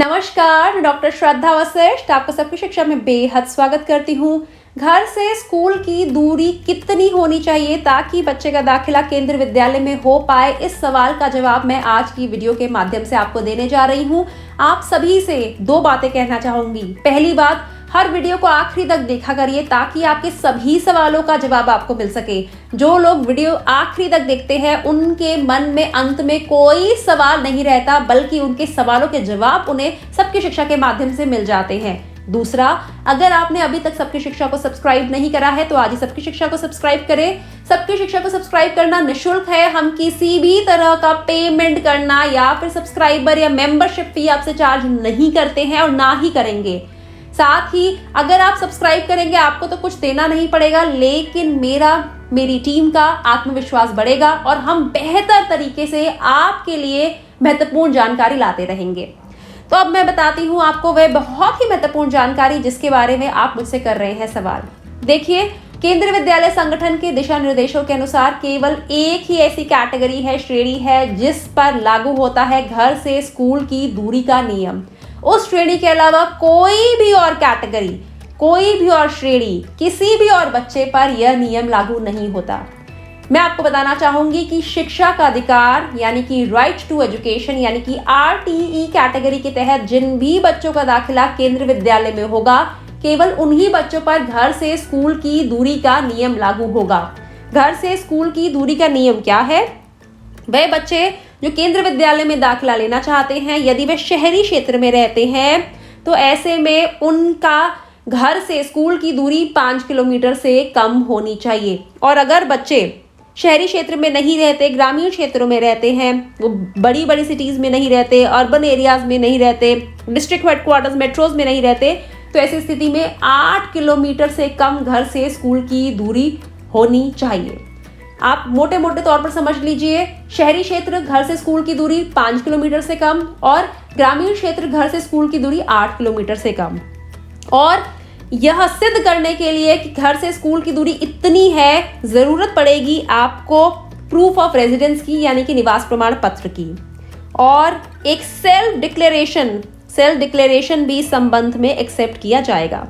नमस्कार, डॉक्टर श्रद्धा वशिष्ठ आपको सबकी शिक्षा में बेहद स्वागत करती हूँ। घर से स्कूल की दूरी कितनी होनी चाहिए ताकि बच्चे का दाखिला केंद्रीय विद्यालय में हो पाए, इस सवाल का जवाब मैं आज की वीडियो के माध्यम से आपको देने जा रही हूँ। आप सभी से दो बातें कहना चाहूंगी। पहली बात, हर वीडियो को आखिरी तक देखा करिए ताकि आपके सभी सवालों का जवाब आपको मिल सके। जो लोग वीडियो आखिरी तक देखते हैं उनके मन में अंत में कोई सवाल नहीं रहता, बल्कि उनके सवालों के जवाब उन्हें सबकी शिक्षा के माध्यम से मिल जाते हैं। दूसरा, अगर आपने अभी तक सबकी शिक्षा को सब्सक्राइब नहीं करा है तो आज ही सबकी शिक्षा को सब्सक्राइब करें। सबकी शिक्षा को सब्सक्राइब करना निःशुल्क है। हम किसी भी तरह का पेमेंट करना या फिर सब्सक्राइबर या मेंबरशिप फी आपसे चार्ज नहीं करते हैं और ना ही करेंगे। साथ ही अगर आप सब्सक्राइब करेंगे आपको तो कुछ देना नहीं पड़ेगा, लेकिन मेरी टीम का आत्मविश्वास बढ़ेगा और हम बेहतर तरीके से आपके लिए महत्वपूर्ण जानकारी लाते रहेंगे। तो अब मैं बताती हूँ आपको वह बहुत ही महत्वपूर्ण जानकारी जिसके बारे में आप मुझसे कर रहे हैं सवाल। देखिए, केंद्रीय विद्यालय संगठन के दिशा निर्देशों के अनुसार केवल एक ही ऐसी कैटेगरी है, श्रेणी है, जिस पर लागू होता है घर से स्कूल की दूरी का नियम। उस श्रेणी के अलावा कोई भी और कैटेगरी, कोई भी और श्रेणी, किसी भी और बच्चे पर यह नियम लागू नहीं होता। मैं आपको बताना चाहूंगी कि शिक्षा का अधिकार यानी कि राइट टू एजुकेशन यानी कि RTE कैटेगरी के तहत जिन भी बच्चों का दाखिला केंद्रीय विद्यालय में होगा, केवल उन्हीं बच्चों पर घर से स्कूल की दूरी का नियम लागू होगा। घर से स्कूल की दूरी का नियम क्या है? वह बच्चे जो केंद्रीय विद्यालय में दाखिला लेना चाहते हैं, यदि वे शहरी क्षेत्र में रहते हैं तो ऐसे में उनका घर से स्कूल की दूरी 5 किलोमीटर से कम होनी चाहिए। और अगर बच्चे शहरी क्षेत्र में नहीं रहते, ग्रामीण क्षेत्रों में रहते हैं, वो बड़ी बड़ी सिटीज में नहीं रहते, अर्बन एरियाज में नहीं रहते, डिस्ट्रिक्ट हेडक्वार्टर्स मेट्रोज में नहीं रहते, तो ऐसी स्थिति में 8 किलोमीटर से कम घर से स्कूल की दूरी होनी चाहिए। आप मोटे मोटे तौर पर समझ लीजिए, शहरी क्षेत्र घर से स्कूल की दूरी 5 किलोमीटर से कम और ग्रामीण क्षेत्र घर से स्कूल की दूरी 8 किलोमीटर से कम। और यह सिद्ध करने के लिए कि घर से स्कूल की दूरी इतनी है, जरूरत पड़ेगी आपको प्रूफ ऑफ रेजिडेंस की यानी कि निवास प्रमाण पत्र की, और एक सेल्फ डिक्लेरेशन भी संबंध में एक्सेप्ट किया जाएगा।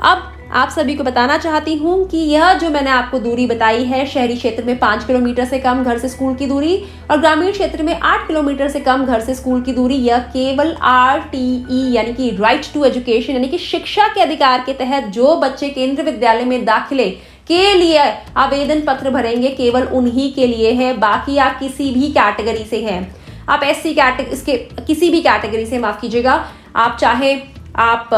अब आप सभी को बताना चाहती हूं कि यह जो मैंने आपको दूरी बताई है, शहरी क्षेत्र में 5 किलोमीटर से कम घर से स्कूल की दूरी और ग्रामीण क्षेत्र में 8 किलोमीटर से कम घर से स्कूल की दूरी, यह केवल RTE यानी कि राइट टू एजुकेशन यानी कि शिक्षा के अधिकार के तहत जो बच्चे केंद्रीय विद्यालय में दाखिले के लिए आवेदन पत्र भरेंगे, केवल उन्हीं के लिए है। बाकी आप किसी भी कैटेगरी से हैं, आप SC कैटेगरी, इसके किसी भी कैटेगरी से, माफ कीजिएगा, आप चाहे आप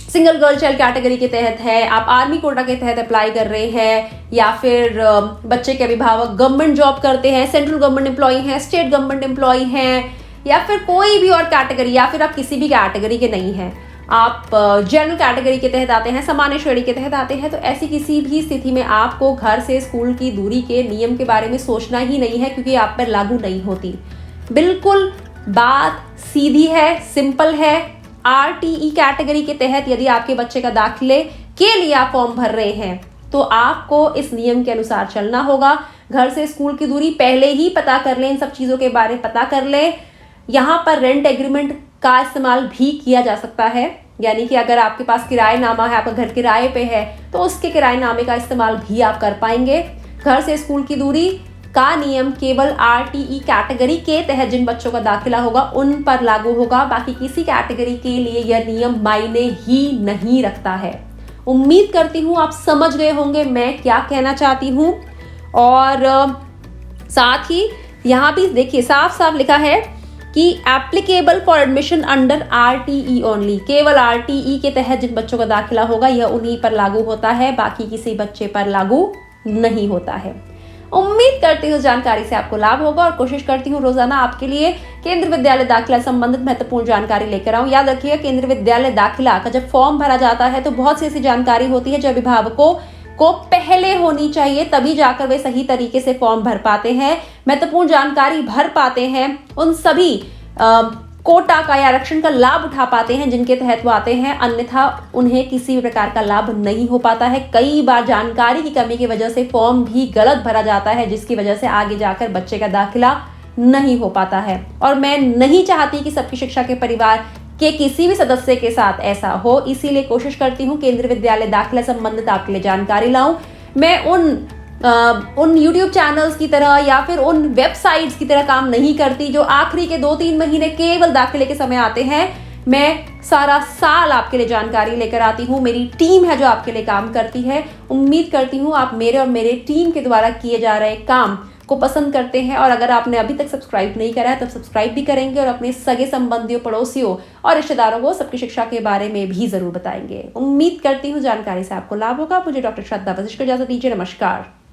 सिंगल गर्ल चाइल्ड कैटेगरी के तहत है, आप आर्मी कोटा के तहत अप्लाई कर रहे हैं, या फिर बच्चे के अभिभावक गवर्नमेंट जॉब करते हैं, सेंट्रल गवर्नमेंट एम्प्लॉय हैं, स्टेट गवर्नमेंट एम्प्लॉय हैं, या फिर कोई भी और कैटेगरी, या फिर आप किसी भी कैटेगरी के नहीं हैं, आप जनरल कैटेगरी के तहत आते हैं, सामान्य श्रेणी के तहत आते हैं, तो ऐसी किसी भी स्थिति में आपको घर से स्कूल की दूरी के नियम के बारे में सोचना ही नहीं है, क्योंकि आप पर लागू नहीं होती। बिल्कुल बात सीधी है, सिंपल है। RTE कैटेगरी के तहत यदि आपके बच्चे का दाखिले के लिए आप फॉर्म भर रहे हैं तो आपको इस नियम के अनुसार चलना होगा। घर से स्कूल की दूरी पहले ही पता कर लें, इन सब चीज़ों के बारे में पता कर लें। यहाँ पर रेंट एग्रीमेंट का इस्तेमाल भी किया जा सकता है, यानी कि अगर आपके पास किराएनामा है, आपका घर किराए पे है, तो उसके किराएनामे का इस्तेमाल भी आप कर पाएंगे। घर से स्कूल की दूरी का नियम केवल RTE कैटेगरी के तहत जिन बच्चों का दाखिला होगा उन पर लागू होगा, बाकी किसी कैटेगरी के लिए यह नियम मायने ही नहीं रखता है। उम्मीद करती हूँ आप समझ गए होंगे मैं क्या कहना चाहती हूँ। और साथ ही यहाँ भी देखिए साफ साफ लिखा है कि applicable for admission under RTE only, केवल RTE के तहत जिन बच्चों का दाखिला होगा यह उन्हीं पर लागू होता है, बाकी किसी बच्चे पर लागू नहीं होता है। उम्मीद करती हूँ जानकारी से आपको लाभ होगा और कोशिश करती हूँ रोजाना आपके लिए केंद्रीय विद्यालय दाखिला संबंधित महत्वपूर्ण जानकारी लेकर आऊँ। याद रखिए, केंद्रीय विद्यालय दाखिला का जब फॉर्म भरा जाता है तो बहुत सी ऐसी जानकारी होती है जो अभिभावकों को पहले होनी चाहिए, तभी जाकर वे सही तरीके से फॉर्म भर पाते हैं, महत्वपूर्ण जानकारी भर पाते हैं, उन सभी कोटा का या आरक्षण का लाभ उठा पाते हैं जिनके तहत वो आते हैं, अन्यथा उन्हें किसी भी प्रकार का लाभ नहीं हो पाता है। कई बार जानकारी की कमी की वजह से फॉर्म भी गलत भरा जाता है, जिसकी वजह से आगे जाकर बच्चे का दाखिला नहीं हो पाता है। और मैं नहीं चाहती कि सबकी शिक्षा के परिवार के किसी भी सदस्य के साथ ऐसा हो, इसीलिए कोशिश करती हूँ केंद्रीय विद्यालय दाखिला संबंधित आपके लिए जानकारी लाऊं। मैं उन YouTube चैनल्स की तरह या फिर उन वेबसाइट्स की तरह काम नहीं करती जो आखिरी के 2-3 महीने केवल दाखिले के समय आते हैं। मैं सारा साल आपके लिए जानकारी लेकर आती हूँ। मेरी टीम है जो आपके लिए काम करती है। उम्मीद करती हूँ आप मेरे और मेरे टीम के द्वारा किए जा रहे काम को पसंद करते हैं, और अगर आपने अभी तक सब्सक्राइब नहीं करा है तो सब्सक्राइब भी करेंगे और अपने सगे संबंधियों, पड़ोसियों और रिश्तेदारों को सबकी शिक्षा के बारे में भी जरूर बताएंगे। उम्मीद करती हूँ जानकारी से आपको लाभ होगा। मुझे डॉक्टर श्रद्धा वशिष्ठ को इजाजत दीजिए। नमस्कार।